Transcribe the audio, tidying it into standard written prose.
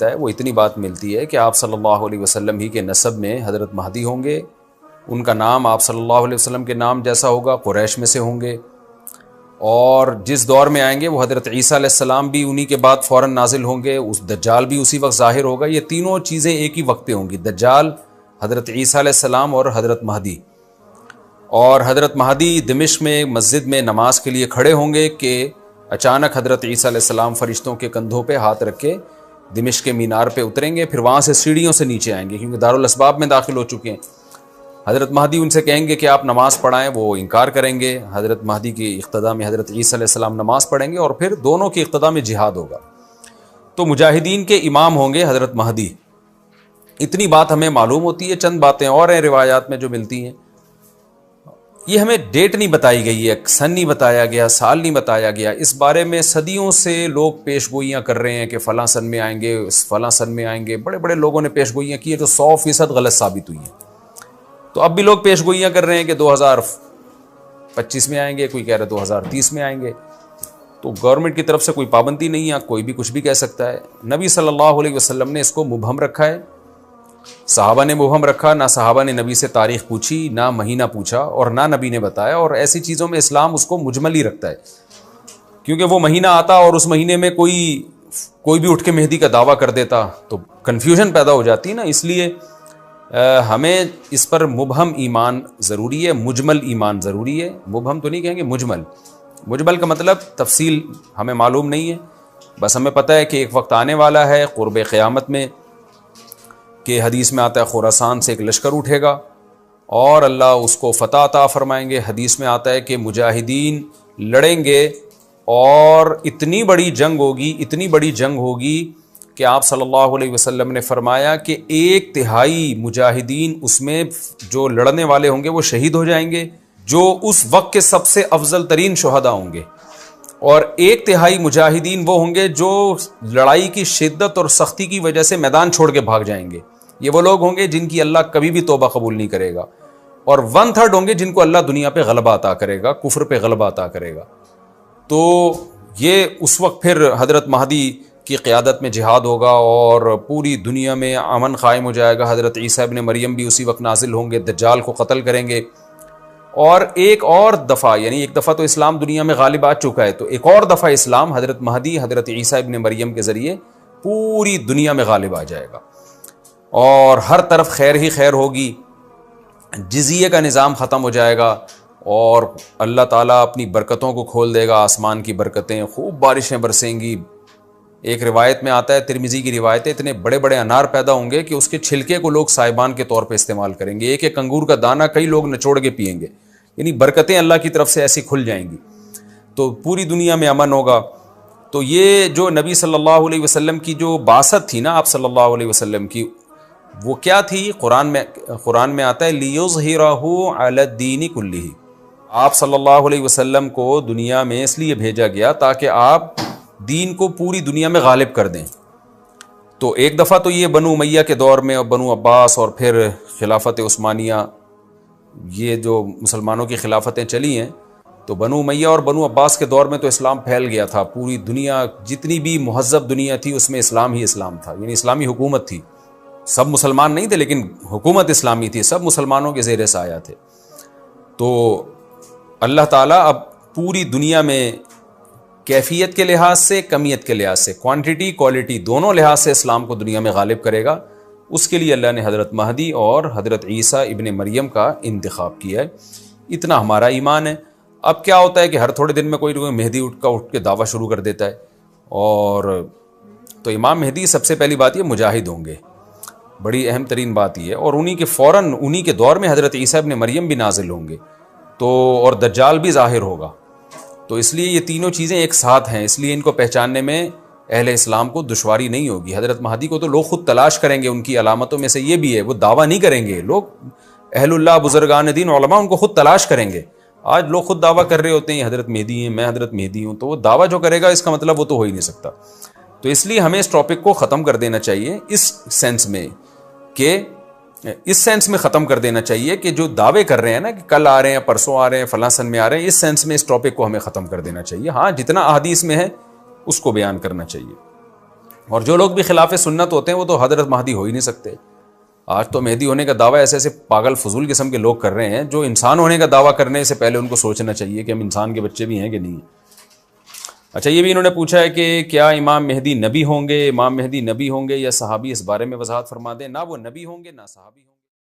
ہے وہ اتنی بات ملتی ہے کہ آپ صلی اللہ علیہ وسلم ہی کے نسب میں حضرت مہدی ہوں گے، ان کا نام آپ صلی اللہ علیہ وسلم کے نام جیسا ہوگا، قریش میں سے ہوں گے، اور جس دور میں آئیں گے وہ حضرت عیسیٰ علیہ السلام بھی انہی کے بعد فوراً نازل ہوں گے، اس دجال بھی اسی وقت ظاہر ہوگا۔ یہ تینوں چیزیں ایک ہی وقت پہ ہوں گی، دجال، حضرت عیسیٰ علیہ السلام اور حضرت مہدی۔ اور حضرت مہدی دمشق میں مسجد میں نماز کے لیے کھڑے ہوں گے کہ اچانک حضرت عیسیٰ علیہ السلام فرشتوں کے کندھوں پہ ہاتھ رکھ کے دمشق کے مینار پہ اتریں گے، پھر وہاں سے سیڑھیوں سے نیچے آئیں گے کیونکہ دارالاسباب میں داخل ہو چکے ہیں۔ حضرت مہدی ان سے کہیں گے کہ آپ نماز پڑھائیں، وہ انکار کریں گے۔ حضرت مہدی کی اقتداء میں حضرت عیسیٰ علیہ السلام نماز پڑھیں گے اور پھر دونوں کی اقتداء میں جہاد ہوگا۔ تو مجاہدین کے امام ہوں گے حضرت مہدی۔ اتنی بات ہمیں معلوم ہوتی ہے، چند باتیں اور ہیں روایات میں جو ملتی ہیں۔ یہ ہمیں ڈیٹ نہیں بتائی گئی ہے، سن نہیں بتایا گیا، سال نہیں بتایا گیا۔ اس بارے میں صدیوں سے لوگ پیش گوئیاں کر رہے ہیں کہ فلاں سن میں آئیں گے، فلاں سن میں آئیں گے۔ بڑے بڑے لوگوں نے پیش گوئیاں کی ہیں جو 100% غلط ثابت ہوئی ہیں۔ تو اب بھی لوگ پیش گوئیاں کر رہے ہیں کہ 2025 میں آئیں گے، کوئی کہہ رہا ہے 2030 میں آئیں گے۔ تو گورنمنٹ کی طرف سے کوئی پابندی نہیں ہے، کوئی بھی کچھ بھی کہہ سکتا ہے۔ نبی صلی اللہ علیہ وسلم نے اس کو مبہم رکھا ہے، صحابہ نے مبہم رکھا، نہ صحابہ نے نبی سے تاریخ پوچھی، نہ مہینہ پوچھا، اور نہ نبی نے بتایا۔ اور ایسی چیزوں میں اسلام اس کو مجمل ہی رکھتا ہے، کیونکہ وہ مہینہ آتا اور اس مہینے میں کوئی بھی اٹھ کے مہدی کا دعویٰ کر دیتا تو کنفیوژن پیدا ہو جاتی نا۔ اس لیے ہمیں اس پر مبہم ایمان ضروری ہے، مجمل ایمان ضروری ہے۔ مبہم تو نہیں کہیں گے، مجمل کا مطلب تفصیل ہمیں معلوم نہیں ہے، بس ہمیں پتہ ہے کہ ایک وقت آنے والا ہے قرب قیامت میں کہ حدیث میں آتا ہے خراسان سے ایک لشکر اٹھے گا اور اللہ اس کو فتح عطا فرمائیں گے۔ حدیث میں آتا ہے کہ مجاہدین لڑیں گے اور اتنی بڑی جنگ ہوگی کہ آپ صلی اللہ علیہ وسلم نے فرمایا کہ 1/3 مجاہدین اس میں جو لڑنے والے ہوں گے وہ شہید ہو جائیں گے، جو اس وقت کے سب سے افضل ترین شہداء ہوں گے، اور 1/3 مجاہدین وہ ہوں گے جو لڑائی کی شدت اور سختی کی وجہ سے میدان چھوڑ کے بھاگ جائیں گے۔ یہ وہ لوگ ہوں گے جن کی اللہ کبھی بھی توبہ قبول نہیں کرے گا، اور 1/3 ہوں گے جن کو اللہ دنیا پہ غلبہ عطا کرے گا، کفر پہ غلبہ عطا کرے گا۔ تو یہ اس وقت پھر حضرت مہدی کی قیادت میں جہاد ہوگا اور پوری دنیا میں امن قائم ہو جائے گا۔ حضرت عیسیٰ ابن مریم بھی اسی وقت نازل ہوں گے، دجال کو قتل کریں گے، اور ایک اور دفعہ، یعنی ایک دفعہ تو اسلام دنیا میں غالب آ چکا ہے، تو ایک اور دفعہ اسلام حضرت مہدی حضرت عیسیٰ ابن مریم کے ذریعے پوری دنیا میں غالب آ جائے گا، اور ہر طرف خیر ہی خیر ہوگی۔ جزیے کا نظام ختم ہو جائے گا اور اللہ تعالیٰ اپنی برکتوں کو کھول دے گا، آسمان کی برکتیں، خوب بارشیں برسیں گی۔ ایک روایت میں آتا ہے، ترمذی کی روایت ہے، اتنے بڑے بڑے انار پیدا ہوں گے کہ اس کے چھلکے کو لوگ سائبان کے طور پہ استعمال کریں گے۔ ایک انگور کا دانہ کئی لوگ نچوڑ کے پئیں گے، یعنی برکتیں اللہ کی طرف سے ایسی کھل جائیں گی، تو پوری دنیا میں امن ہوگا۔ تو یہ جو نبی صلی اللہ علیہ وسلم کی جو بعثت تھی نا، آپ صلی اللہ علیہ وسلم کی، وہ کیا تھی؟ قرآن میں آتا ہے لِيُظْهِرَهُ عَلَى الدِّينِ كُلِّهِ۔ آپ صلی اللہ علیہ وسلم کو دنیا میں اس لیے بھیجا گیا تاکہ آپ دین کو پوری دنیا میں غالب کر دیں۔ تو ایک دفعہ تو یہ بنو امیہ کے دور میں، اور بنو عباس، اور پھر خلافت عثمانیہ، یہ جو مسلمانوں کی خلافتیں چلی ہیں، تو بنو امیہ اور بنو عباس کے دور میں تو اسلام پھیل گیا تھا۔ پوری دنیا، جتنی بھی مہذب دنیا تھی اس میں اسلام ہی اسلام تھا، یعنی اسلامی حکومت تھی۔ سب مسلمان نہیں تھے لیکن حکومت اسلامی تھی، سب مسلمانوں کے زیر سایہ تھے۔ تو اللہ تعالیٰ اب پوری دنیا میں کیفیت کے لحاظ سے، کمیت کے لحاظ سے، کوانٹٹی کوالٹی دونوں لحاظ سے اسلام کو دنیا میں غالب کرے گا۔ اس کے لیے اللہ نے حضرت مہدی اور حضرت عیسیٰ ابن مریم کا انتخاب کیا ہے۔ اتنا ہمارا ایمان ہے۔ اب کیا ہوتا ہے کہ ہر تھوڑے دن میں کوئی مہدی اٹھ کے دعویٰ شروع کر دیتا ہے، اور تو امام مہدی سب سے پہلی بات یہ مجاہد ہوں گے، بڑی اہم ترین بات یہ ہے، اور انہی کے دور میں حضرت عیسیٰ ابن مریم بھی نازل ہوں گے، تو اور دجال بھی ظاہر ہوگا۔ تو اس لیے یہ تینوں چیزیں ایک ساتھ ہیں، اس لیے ان کو پہچاننے میں اہل اسلام کو دشواری نہیں ہوگی۔ حضرت مہدی کو تو لوگ خود تلاش کریں گے، ان کی علامتوں میں سے یہ بھی ہے، وہ دعویٰ نہیں کریں گے، لوگ اہل اللہ، بزرگان دین، علماء ان کو خود تلاش کریں گے۔ آج لوگ خود دعویٰ کر رہے ہوتے ہیں حضرت مہدی ہیں، میں حضرت مہدی ہوں، تو وہ دعویٰ جو کرے گا اس کا مطلب وہ تو ہو ہی نہیں سکتا۔ تو اس لیے ہمیں اس ٹاپک کو ختم کر دینا چاہیے، اس سینس میں ختم کر دینا چاہیے کہ جو دعوے کر رہے ہیں نا کہ کل آ رہے ہیں، پرسوں آ رہے ہیں، فلاں سن میں آ رہے ہیں، اس سینس میں اس ٹاپک کو ہمیں ختم کر دینا چاہیے۔ ہاں، جتنا احادیث میں ہے اس کو بیان کرنا چاہیے۔ اور جو لوگ بھی خلاف سنت ہوتے ہیں وہ تو حضرت مہدی ہو ہی نہیں سکتے. آج تو مہدی ہونے کا دعویٰ ایسے ایسے پاگل فضول قسم کے لوگ کر رہے ہیں جو انسان ہونے کا دعویٰ کرنے سے پہلے ان کو سوچنا چاہیے کہ ہم انسان کے بچے بھی ہیں کہ نہیں. اچھا یہ بھی انہوں نے پوچھا ہے کہ کیا امام مہدی نبی ہوں گے؟ امام مہدی نبی ہوں گے یا صحابی؟ اس بارے میں وضاحت فرما دیں. نہ وہ نبی ہوں گے نہ صحابی ہوں گے.